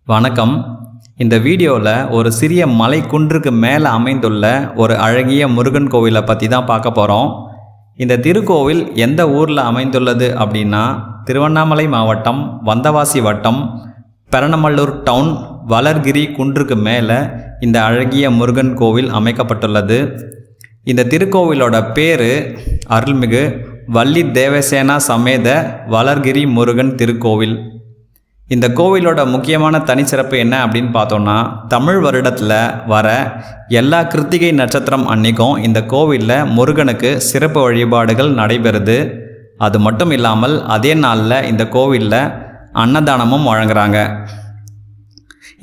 வணக்கம். இந்த வீடியோவில் ஒரு சிறிய மலை குன்றுக்கு மேலே அமைந்துள்ள ஒரு அழகிய முருகன் கோவிலை பற்றி தான் பார்க்க போகிறோம். இந்த திருக்கோவில் எந்த ஊரில் அமைந்துள்ளது அப்படின்னா, திருவண்ணாமலை மாவட்டம் வந்தவாசி வட்டம் பெரணமல்லூர் டவுன் வளர்கிரி குன்றுக்கு மேலே இந்த அழகிய முருகன் கோவில் அமைக்கப்பட்டுள்ளது. இந்த திருக்கோவிலோட பேர் அருள்மிகு வள்ளி தேவசேனா சமேத வளர்கிரி முருகன் திருக்கோவில். இந்த கோவிலோட முக்கியமான தனிச்சிறப்பு என்ன அப்படின்னு பார்த்தோன்னா, தமிழ் வருடத்தில் வர எல்லா கிருத்திகை நட்சத்திரம் அன்றைக்கும் இந்த கோவிலில் முருகனுக்கு சிறப்பு வழிபாடுகள் நடைபெறுது. அது மட்டும் இல்லாமல் அதே நாளில் இந்த கோவிலில் அன்னதானமும் வழங்குறாங்க.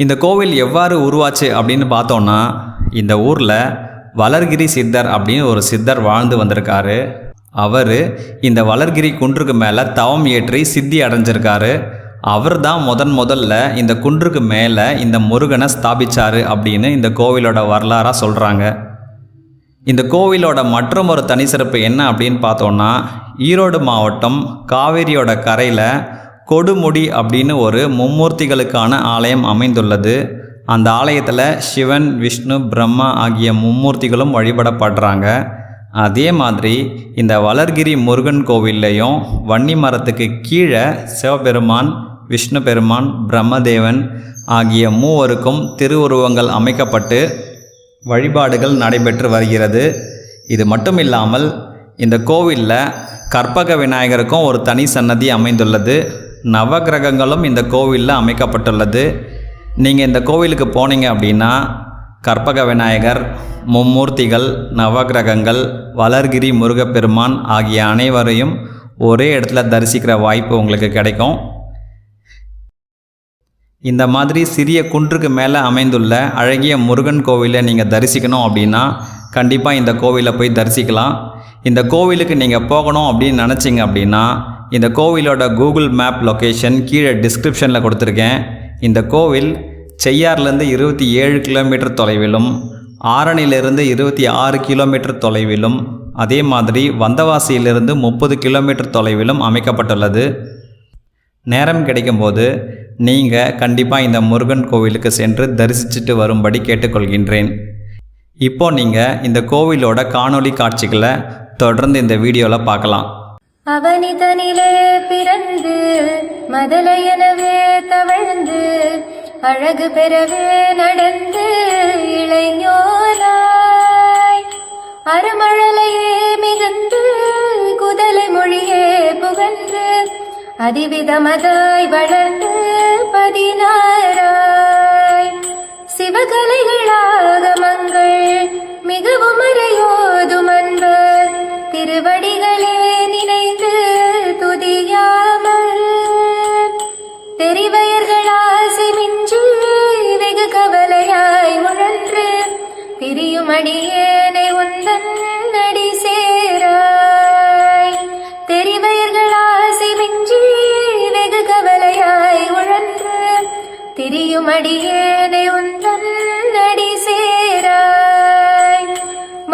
இந்த கோவில் எவ்வாறு உருவாச்சு அப்படின்னு பார்த்தோன்னா, இந்த ஊரில் வளர்கிரி சித்தர் அப்படின்னு ஒரு சித்தர் வாழ்ந்து வந்திருக்காரு. அவர் இந்த வளர்கிரி குன்றுக்கு மேலே தவம் ஏற்றி சித்தி அடைஞ்சிருக்காரு. அவர் தான் முதல்ல இந்த குன்றுக்கு மேலே இந்த முருகனை ஸ்தாபிச்சார் அப்படின்னு இந்த கோவிலோட வரலாறாக சொல்கிறாங்க. இந்த கோவிலோட மற்றும் ஒரு தனிச்சிறப்பு என்ன அப்படின்னு பார்த்தோன்னா, ஈரோடு மாவட்டம் காவேரியோட கரையில் கொடுமுடி அப்படின்னு ஒரு மும்மூர்த்திகளுக்கான ஆலயம் அமைந்துள்ளது. அந்த ஆலயத்தில் சிவன், விஷ்ணு, பிரம்மா ஆகிய மும்மூர்த்திகளும் வழிபடப்படுறாங்க. அதே மாதிரி இந்த வளர்கிரி முருகன் கோவில்லையும் வன்னி மரத்துக்கு கீழே சிவபெருமான், விஷ்ணு பெருமான், பிரம்மதேவன் ஆகிய மூவருக்கும் திருவுருவங்கள் அமைக்கப்பட்டு வழிபாடுகள் நடைபெற்று வருகிறது. இது மட்டும் இல்லாமல் இந்த கோவிலில் கற்பக விநாயகருக்கும் ஒரு தனி சன்னதி அமைந்துள்ளது. நவகிரகங்களும் இந்த கோவிலில் அமைக்கப்பட்டுள்ளது. நீங்கள் இந்த கோவிலுக்கு போனீங்க அப்படின்னா கற்பக விநாயகர், மும்மூர்த்திகள், நவகிரகங்கள், வளர்கிரி முருகப்பெருமான் ஆகிய அனைவரையும் ஒரே இடத்துல தரிசிக்கிற வாய்ப்பு உங்களுக்கு கிடைக்கும். இந்த மாதிரி சிறிய குன்றுக்கு மேலே அமைந்துள்ள அழகிய முருகன் கோவிலை நீங்கள் தரிசிக்கணும் அப்படின்னா கண்டிப்பாக இந்த கோவிலை போய் தரிசிக்கலாம். இந்த கோவிலுக்கு நீங்கள் போகணும் அப்படின்னு நினச்சிங்க அப்படின்னா இந்த கோவிலோட கூகுள் மேப் லொக்கேஷன் கீழே டிஸ்கிரிப்ஷனில் கொடுத்துருக்கேன். இந்த கோவில் செய்யார்லேருந்து 27 கிலோமீட்டர் தொலைவிலும், ஆரணியிலிருந்து 26 கிலோமீட்டர் தொலைவிலும், அதே மாதிரி வந்தவாசியிலிருந்து 30 கிலோமீட்டர் தொலைவிலும் அமைக்கப்பட்டுள்ளது. நேரம் கிடைக்கும்போது நீங்கள் கண்டிப்பாக இந்த முருகன் கோவிலுக்கு சென்று தரிசிச்சுட்டு வரும்படி கேட்டுக்கொள்கின்றேன். இப்போ நீங்கள் இந்த கோவிலோட காணொளி காட்சிகளை தொடர்ந்து இந்த வீடியோவில் பார்க்கலாம். அவனிதனிலே பிறந்து மதலையனவே தவழ்ந்து அழகு பெறவே நடந்து இளைஞராய் அருமழலையே மிகுந்து குதலை மொழியே புகன்று அதிவிதமதாய் வளர்ந்து 16 சிவகலைகளாகமங்கள் மிகவும் அறையோதும் அன்பர் திருவடிகளே நினைந்து துதியாமல் தெரிவயர்களால் சிமின்றி வெகு கவலையாய் முழன்று திரியும் அடியேனை உந்தன் அடி சேராய். தெரிவயர்களால் சிமின்றி வெகு கவலையாய் முழன்று திரியும் அடியேனை உந்தன் அடி சேராய்.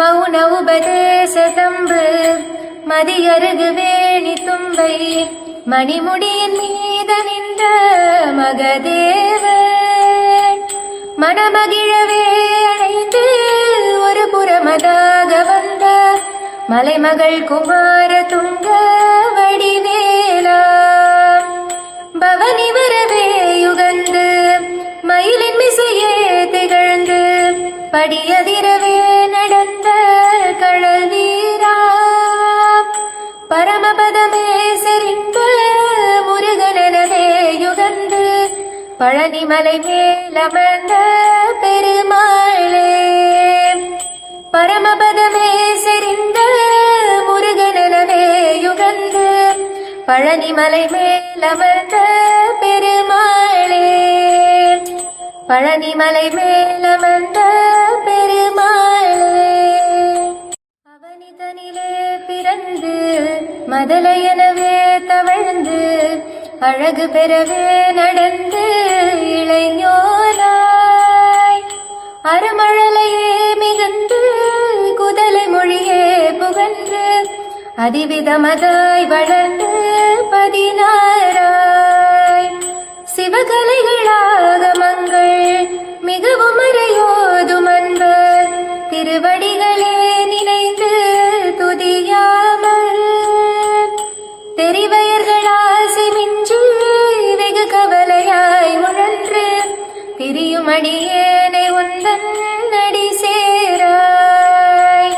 மௌன உபதேசதம்பு மதியருகு வேணி தும்பை மணிமுடியின் மீது நின்ற மகதேவன் மனமகிழவே அழைந்து ஒரு புறமதாக வந்த மலைமகள் குமார துங்க வடிவேலா. பவனி வரவே யுகந்து மயிலின் மிசையே திகழ்ந்து படியதிரவே நடந்த கடல் வீரா. பரமபதமே செறிந்த முருகனவே யுகந்து பழனிமலை மேலமர்ந்த பெருமாளே. பரமபதமே செறிந்த முருகனவே யுகந்து பழனிமலை மேலமர்ந்த பெருமாளே. பழனிமலை மேலமர்ந்த பெருமாளே. அவனிதனிலே பிறந்து மதலையனவே தவழ்ந்து அழகு பெறவே நடந்து இளைஞராய் அருமழலையே மிகுந்து குதலை மொழியே புகன்று அதிவிதமதாய் வளர்ந்து 16 சிவகலைகளாகமங்கள் மிகவும் அறையோதும் அன்பர் திருவடிகளே நினைந்து துதியாமல் தெரிவயர்களாசி மிஞ்சி வெகு கவலையாய் உழன்று பிரியும் அடியேனை உந்தன் அடி சேராய்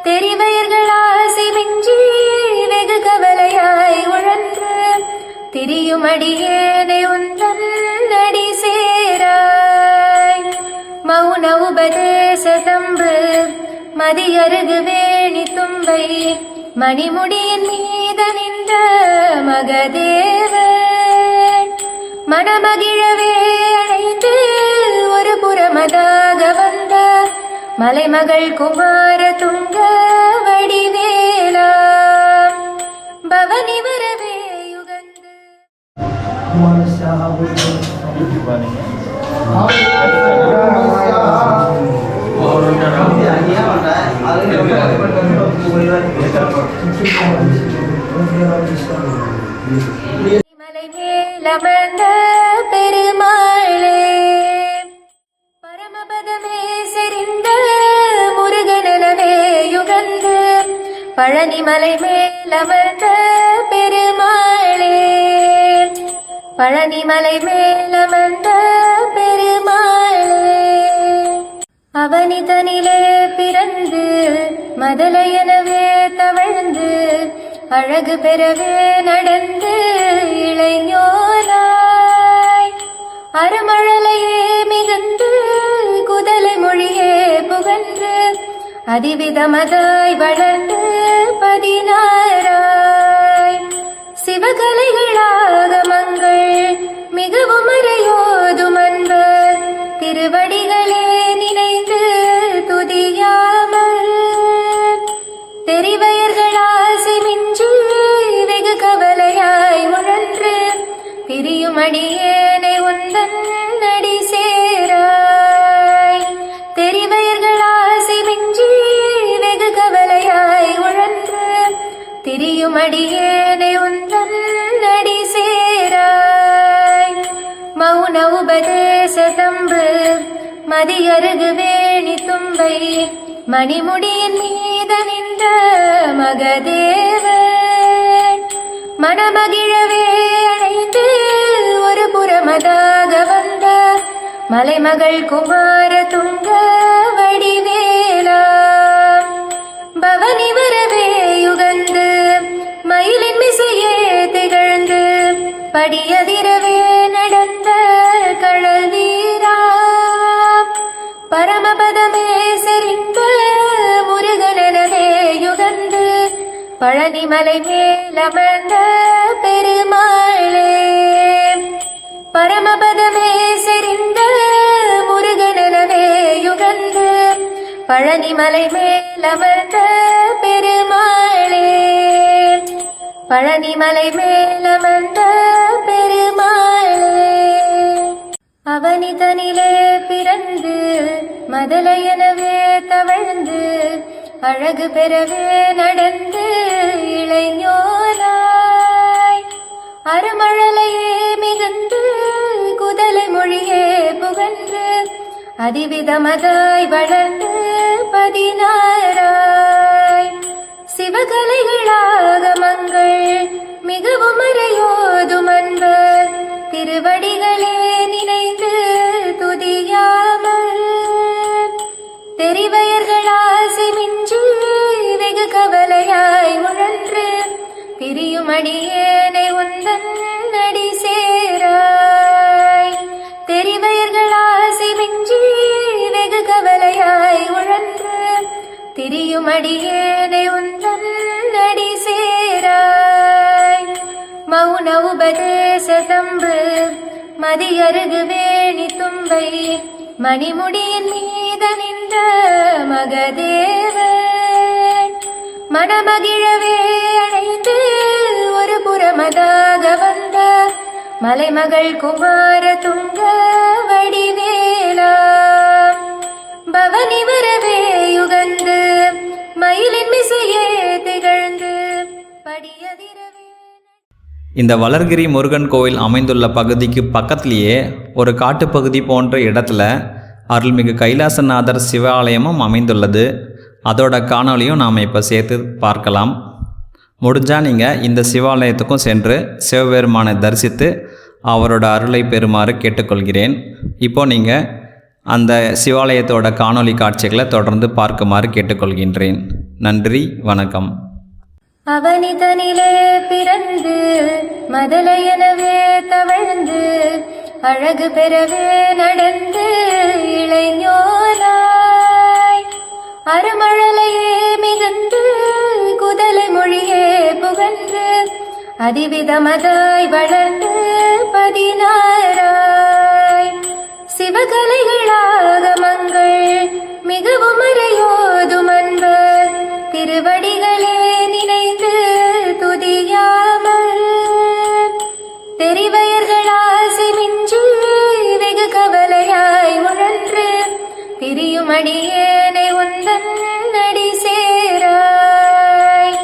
தெரிவயர்களாசி மிஞ்சி வெகு கவலையாய் உழன்று திரியும் அடியேனை உந்தன் அடி சேராய் மௌன உபதேச தம்பு மதியருகு வேணி தும்பை மணிமுடியின் மீது நின்ற மகதேவன் மனமகிழவே அழைத்து ஒரு புறமதாக வந்த மலைமகள் குமார துங்க வடிவேலா பவனி வரவே யுகந்து மலை மேலமர்ந்த பெருமாளே பரமபதமே செறிந்த முருகனவே யுகந்து பழனிமலை மேலமர்ந்த பெருமாளே பழனிமலை மேலமர்ந்த பெருமாளே அவனிதனிலே பிறந்து மதலையனவே தவழ்ந்து அழகு பெறவே நடந்து இளையோராய் அருமழலையே மிகுந்து குதலை மொழியே புகன்று அதிவிதமதாய் வளர்ந்து 16 சிவகலைகளாகமங்கள் மிகவும் அறையோதும் அன்பர் திருவடிகளே நினைந்து துதியாமல் தெரிவயர்களாசி மிஞ்சி வெகு கவலையாய் உழன்று பிரியும் அடியேனை உந்தன் அடி சேராய் தெரிவயர்களாசி மிஞ்சி வெகு கவலையாய் உழன்று திரியும் அடியேனை உந்தன் அடி சேராய் மௌன உபதேச தம்பு மதியருகு வேணி தும்பை மணிமுடியின் மீது நின்ற மகதேவன் மனமகிழவே அழைத்து ஒரு புறமதாக வந்த மலைமகள் குமார துங்க வடிவேலா பவனி வரவே யுகந்து மயிலின் மிசையே திகழ்ந்து படியதிரவே நடந்த கழல் வீரா பரமபதமே செறிந்த முருகனவே யுகந்து பழனிமலை மேலமர்ந்த பெருமாளே பரமபதமே செறிந்த முருகனவே யுகந்து பழனிமலை மேலமர்ந்த பெருமாளே பழனிமலை மேலமர்ந்த பெருமாளே அவனிதனிலே பிறந்து மதலையனவே தவழ்ந்து அழகு பெறவே நடந்து இளையோராய் அருமழலையே மிகுந்து குதலை மொழியே புகன்று அதிவிதமதாய் வளர்ந்து 16 சிவகலைகளாகமங்கள் மிகவும் அறையோதும் அன்பர் திருவடிகளே நினைந்து துதியாமல் தெரிவயர்களாசி மிஞ்சி வெகு கவலையாய் உழன்று பிரியும் அடியேனை உந்தன் அடி சேராய் தெரிவயர்களாசி மிஞ்சி வெகு கவலையாய் உழன்று திரியும் அடியேனை உந்தன் அடி சேராய் மௌன உபதேச தம்பு மதியருகு வேணி தும்பை மணிமுடியின் மீது நின்ற மகதேவன் மனமகிழவே அழைத்து ஒரு புறமதாக வந்த மலைமகள் குமார துங்க வடிவேலா பவனி வரவே யுகந்து மயிலின் மிசையே திகழ்ந்து படியதிரவே இந்த வளர்கிரி முருகன் கோவில் அமைந்துள்ள பகுதிக்கு பக்கத்திலேயே ஒரு காட்டுப்பகுதி போன்ற இடத்துல அருள்மிகு கைலாசநாதர் சிவாலயமும் அமைந்துள்ளது. அதோட காணொளியும் நாம் இப்போ சேர்த்து பார்க்கலாம். முடிஞ்சால் நீங்கள் இந்த சிவாலயத்துக்கும் சென்று சிவபெருமானை தரிசித்து அவரோட அருளை பெறுமாறு கேட்டுக்கொள்கிறேன். இப்போது நீங்கள் அந்த சிவாலயத்தோட காணொளி காட்சிகளை தொடர்ந்து பார்க்குமாறு கேட்டுக்கொள்கின்றேன். நன்றி, வணக்கம். அவனிதனிலே பிறந்து மதலையனவே தவழ்ந்து அழகு பெறவே நடந்து இளைஞனாய் அருமழலையே மிகுந்து குதலை மொழியே புகன்று அதிவிதமதாய் வளர்ந்து 16 சிவகலைகளாகமங்கள் மிகவும் அறையோதும் அன்பர் திருவடிகளே நினைந்து துதியாமல் தெரிவயர்களாசி மிஞ்சி வெகு கவலையாய் உழன்று திரியும் அடியேனை உந்தன் அடி சேராய்.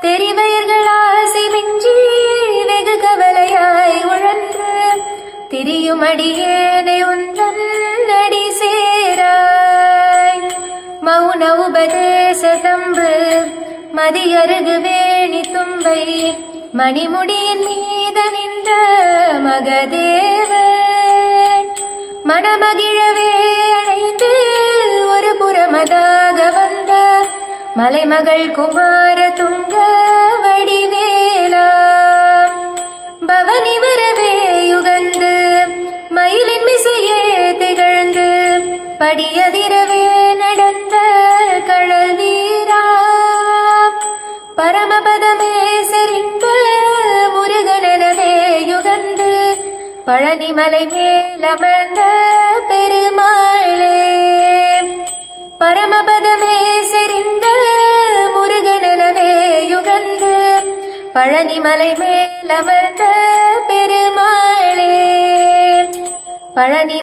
தெரிவயர்களாசி மிஞ்சி வெகு கவலையாய் உழன்று திரியும் அடியேனை உந்தன் அடி சேராய். மௌன உபதேச தம்பு மதியருகு வேணி தும்பை மணிமுடியின் மீத நின்ற மகதேவன் மனமகிழவே அழைந்து ஒரு புறமதாக வந்த மலைமகள் குமார துங்க வடிவேலா பவனி வரவே யுகந்து மயிலின் மிசையே திகழ்ந்து படியதிரவே நடந்த கடல் வீரா பரமபதமே செறிந்த முருகனவே யுகந்து பழனிமலை மேலமர்ந்த பெருமாளே பரமபதமே செறிந்த முருகனவே யுகந்து பழனிமலை மேலமர்ந்த பெருமாளே பழனி